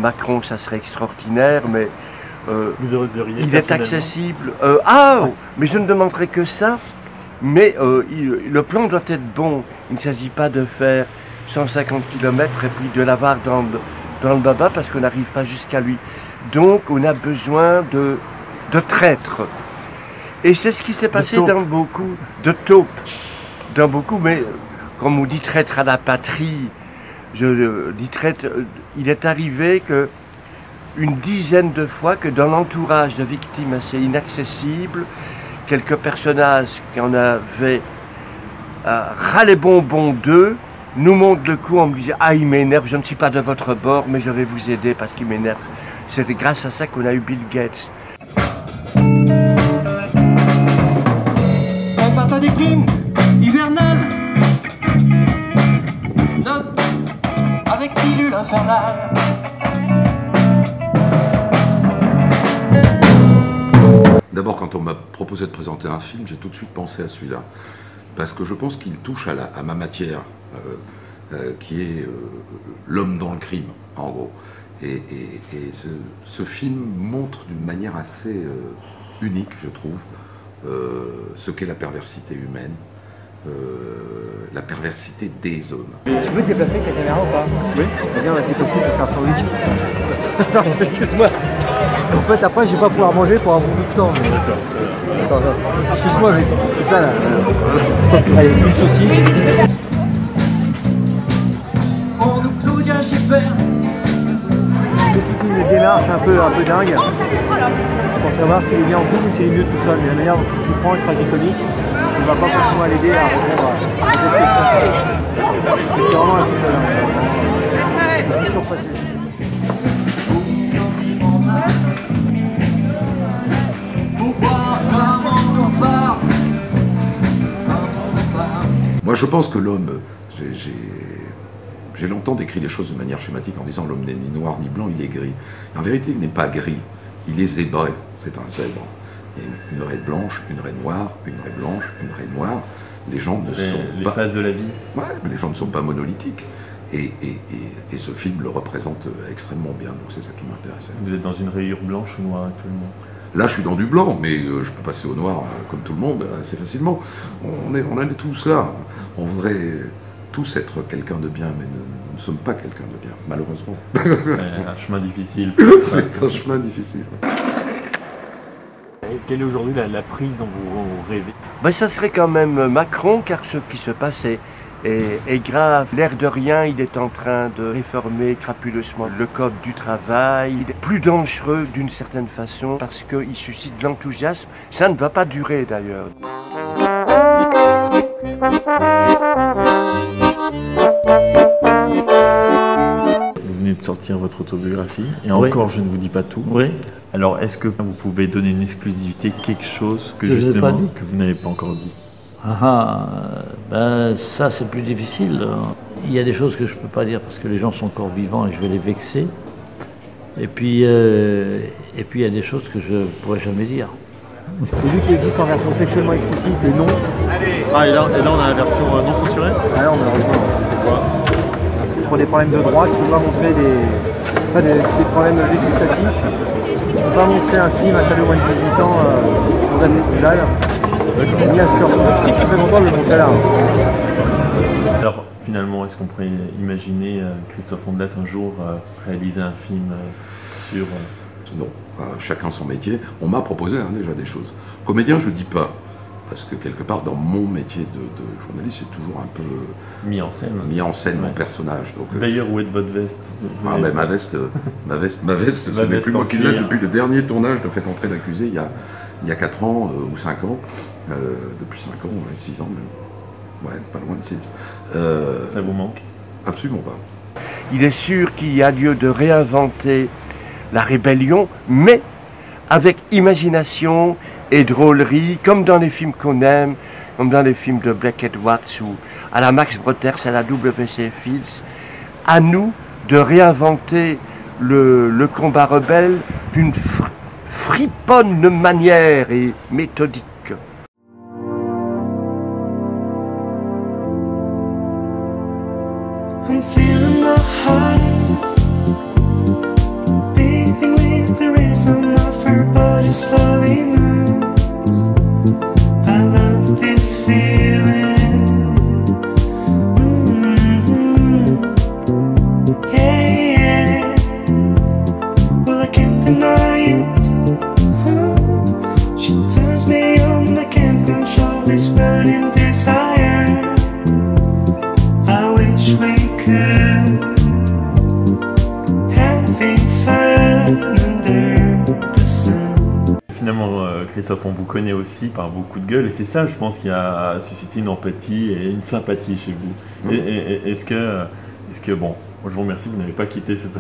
Macron, ça serait extraordinaire, mais vous oseriez il est accessible. Mais je ne demanderai que ça. Mais le plan doit être bon. Il ne s'agit pas de faire 150 km et puis de l'avoir dans le baba parce qu'on n'arrive pas jusqu'à lui. Donc on a besoin de traîtres. Et c'est ce qui s'est passé dans beaucoup de taupes. Dans beaucoup, mais comme on dit traître à la patrie, je dis traître, il est arrivé que une dizaine de fois que dans l'entourage de victimes assez inaccessibles, quelques personnages qui en avaient ras les bonbons d'eux nous montrent le coup en me disant « Ah, il m'énerve, je ne suis pas de votre bord, mais je vais vous aider parce qu'il m'énerve. » C'était grâce à ça qu'on a eu Bill Gates. Un partant des crimes hivernales, note avec pilule infernale. D'abord, quand on m'a proposé de présenter un film, j'ai tout de suite pensé à celui-là. Parce que je pense qu'il touche à ma matière, qui est l'homme dans le crime, en gros. Et ce film montre d'une manière assez unique, je trouve, ce qu'est la perversité humaine, la perversité des hommes. Tu peux te déplacer avec ta caméra ou pas? Oui. Vas-y, on va essayer possible de faire sans week. Attends, excuse-moi. Parce qu'en fait, après, je vais pas pouvoir manger pour avoir beaucoup de temps. Mais... Attends. Excuse-moi, mais c'est ça là. Allez, une saucisse. On nous Claudia Schiffer. C'est toute une démarche un peu dingue pour savoir s'il est bien en couple ou s'il est mieux tout seul. Mais la manière dont il s'y prend est tragicomique. On va pas forcément l'aider à répondre à cette question. C'est vraiment un film de dingue. Je suis surpressé. Moi, je pense que l'homme, j'ai longtemps décrit les choses de manière schématique en disant l'homme n'est ni noir ni blanc, il est gris. En vérité, il n'est pas gris, il est zébré, c'est un zèbre. Il y a une raie blanche, une raie noire, une raie blanche, une raie noire. Les gens ne sont pas... Les phases de la vie. Ouais, mais les gens ne sont pas monolithiques. Et ce film le représente extrêmement bien, donc c'est ça qui m'intéressait. Vous êtes dans une rayure blanche ou noire actuellement? Là, je suis dans du blanc, mais je peux passer au noir comme tout le monde assez facilement. On est tous là. On voudrait tous être quelqu'un de bien, mais nous ne sommes pas quelqu'un de bien, malheureusement. C'est un chemin difficile. C'est un chemin difficile. Et quelle est aujourd'hui la prise dont vous rêvez? Ben, ça serait quand même Macron, car ce qui se passait est grave. L'air de rien, il est en train de réformer crapuleusement le code du travail. Il est plus dangereux d'une certaine façon parce qu'il suscite de l'enthousiasme. Ça ne va pas durer d'ailleurs. Vous venez de sortir votre autobiographie, et encore je ne vous dis pas tout. Oui. Alors est-ce que vous pouvez donner une exclusivité, quelque chose que justement que vous n'avez pas encore dit? Ben ça c'est plus difficile. Il y a des choses que je ne peux pas dire parce que les gens sont encore vivants et je vais les vexer. Et puis il y a des choses que je ne pourrais jamais dire. Et vu qu'il existe en version sexuellement explicite et non. Ah, et là on a la version non censurée? Ah non, malheureusement. Pourquoi? Pour des problèmes de droit, tu ne peux pas montrer des problèmes législatifs. Tu ne peux pas montrer un film à ta de moins de 18 ans dans un festival. Ni à cette heure-ci. Je suis très content de le montrer là. Alors finalement, est-ce qu'on pourrait imaginer Christophe Ondelat un jour réaliser un film sur... Non, chacun son métier. On m'a proposé déjà des choses. Comédien, je ne dis pas. Parce que quelque part, dans mon métier de journaliste, c'est toujours un peu... mis en scène. Mis en scène, mon personnage. D'ailleurs, où est votre veste? Ben, ma veste, ce n'est plus moi qui l'ai depuis le dernier tournage de Faites entrer l'accusé, il y a 4 ans ou 5 ans. Depuis 5 ans, 6 ans même. Ouais, pas loin de 6. Ça vous manque? Absolument pas. Il est sûr qu'il y a lieu de réinventer la rébellion, mais avec imagination et drôlerie, comme dans les films qu'on aime, comme dans les films de Blake Edwards ou à la Max Brothers, à la W.C. Fields. À nous de réinventer le combat rebelle d'une friponne manière et méthodique. I'm feeling my heart beating with the rhythm of her body slowly moves. I love this feeling. Yeah, yeah. Well, I can't deny it. She turns me on. I can't control this burning desire. I wish we could having fun under the sun. Finalement, Christophe, on vous connaît aussi par beaucoup de gueule, et c'est ça, je pense, qui a suscité une empathie et une sympathie chez vous. Est-ce que, bon, je vous remercie, vous n'avez pas quitté cette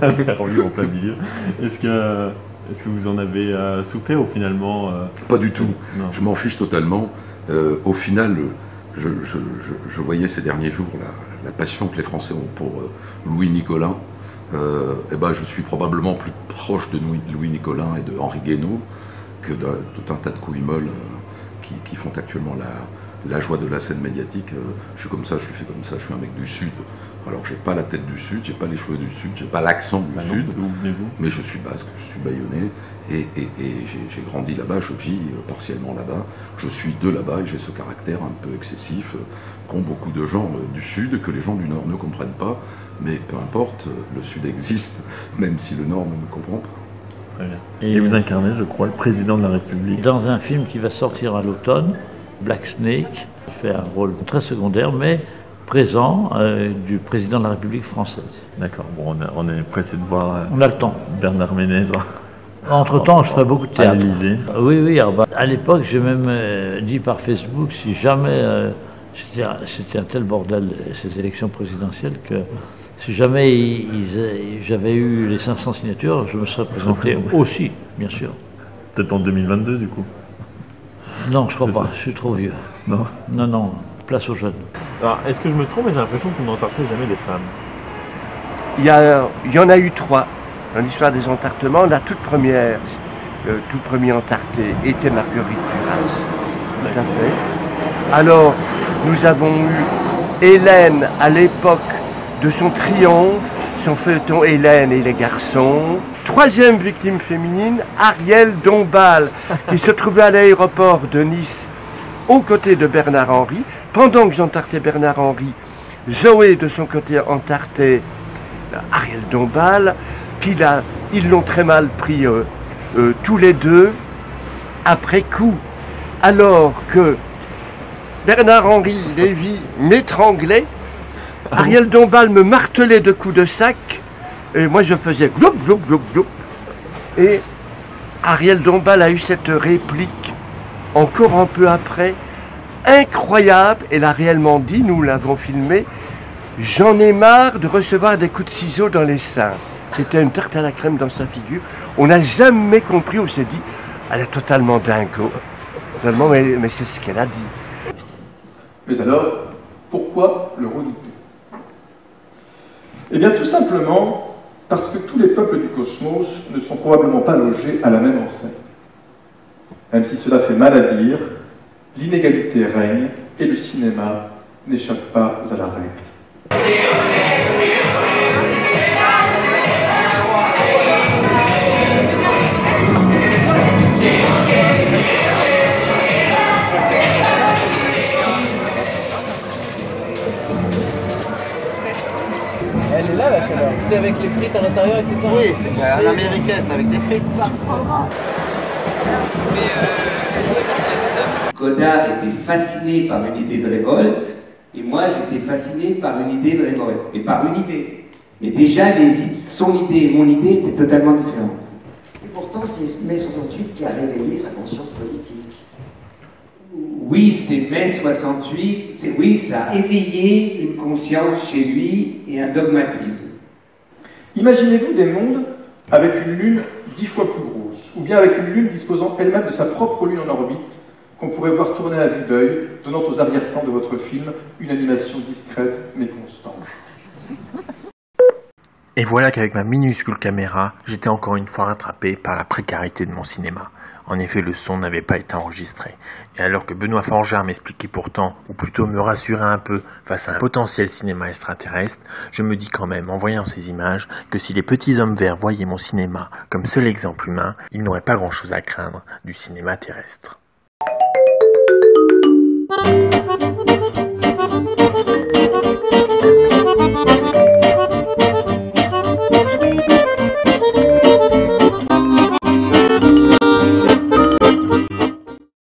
interview en plein milieu. Est-ce que vous en avez souffert ou finalement Pas du tout. Non. Je m'en fiche totalement. Au final, je voyais ces derniers jours la passion que les Français ont pour Louis Nicolin. Et ben, je suis probablement plus proche de Louis Nicolin et de Henri Guénaud que de tout un tas de couilles molles qui font actuellement la joie de la scène médiatique. Je suis comme ça, je suis fait comme ça, je suis un mec du Sud. Alors j'ai pas la tête du Sud, j'ai pas les cheveux du Sud, j'ai pas l'accent du Sud. D'où venez-vous? Mais je suis basque, je suis bayonnais et j'ai grandi là-bas, je vis partiellement là-bas. Je suis de là-bas et j'ai ce caractère un peu excessif qu'ont beaucoup de gens du Sud, que les gens du Nord ne comprennent pas. Mais peu importe, le Sud existe, même si le Nord ne me comprend pas. Très bien. Et vous incarnez, je crois, le président de la République. Dans un film qui va sortir à l'automne, Black Snake, fait un rôle très secondaire, mais présent du président de la République française. D'accord, bon, on est pressé de voir On a le temps. Bernard Ménez. Entre-temps, je ferai beaucoup de À théâtre. l'Élysée. Oui, à l'époque, j'ai même dit par Facebook, si jamais, c'était un tel bordel, ces élections présidentielles, que si jamais j'avais eu les 500 signatures, je me serais présenté aussi, bien sûr. Peut-être en 2022, du coup. Non, je crois C'est pas, ça. je suis trop vieux. Non. Non, place aux jeunes. Alors, est-ce que je me trompe, mais j'ai l'impression que vous n'entartez jamais des femmes. Il y en a eu 3 dans l'histoire des entartements. La toute première, le tout premier entarté était Marguerite Duras. Tout à fait. Alors, nous avons eu Hélène à l'époque de son triomphe, son feuilleton Hélène et les garçons. 3e victime féminine, Ariel Dombal, qui se trouvait à l'aéroport de Nice aux côtés de Bernard Henry. Pendant que j'entartais Bernard Henry, Zoé de son côté entartait Ariel Dombal, ils l'ont très mal pris tous les deux après coup. Alors que Bernard-Henri Lévy m'étranglait, Ariel Dombal me martelait de coups de sac, et moi je faisais gloup, gloup, gloup, gloup. Et Ariel Dombal a eu cette réplique encore un peu après, incroyable, elle a réellement dit, nous l'avons filmé, j'en ai marre de recevoir des coups de ciseaux dans les seins. C'était une tarte à la crème dans sa figure. On n'a jamais compris, on s'est dit, elle est totalement dingo. Totalement, mais c'est ce qu'elle a dit. Mais alors, pourquoi le redouter? Eh bien, tout simplement parce que tous les peuples du cosmos ne sont probablement pas logés à la même enseigne. Même si cela fait mal à dire, l'inégalité règne et le cinéma n'échappe pas à la règle. Elle est là la chaleur. C'est avec les frites à l'intérieur, etc. Oui, c'est à l'américaine, c'est avec des frites. Godard était fasciné par une idée de révolte, et moi j'étais fasciné par une idée de révolte, mais par une idée. Mais déjà, son idée et mon idée étaient totalement différentes. Et pourtant, c'est mai 68 qui a réveillé sa conscience politique. Oui, c'est mai 68, oui, ça a éveillé une conscience chez lui et un dogmatisme. Imaginez-vous des mondes avec une Lune 10 fois plus grosse, ou bien avec une Lune disposant elle-même de sa propre Lune en orbite, qu'on pourrait voir tourner à vue d'œil, donnant aux arrière-plans de votre film une animation discrète mais constante. Et voilà qu'avec ma minuscule caméra, j'étais encore une fois rattrapé par la précarité de mon cinéma. En effet, le son n'avait pas été enregistré. Et alors que Benoît Forgeard m'expliquait pourtant, ou plutôt me rassurait un peu face à un potentiel cinéma extraterrestre, je me dis quand même, en voyant ces images, que si les petits hommes verts voyaient mon cinéma comme seul exemple humain, ils n'auraient pas grand-chose à craindre du cinéma terrestre.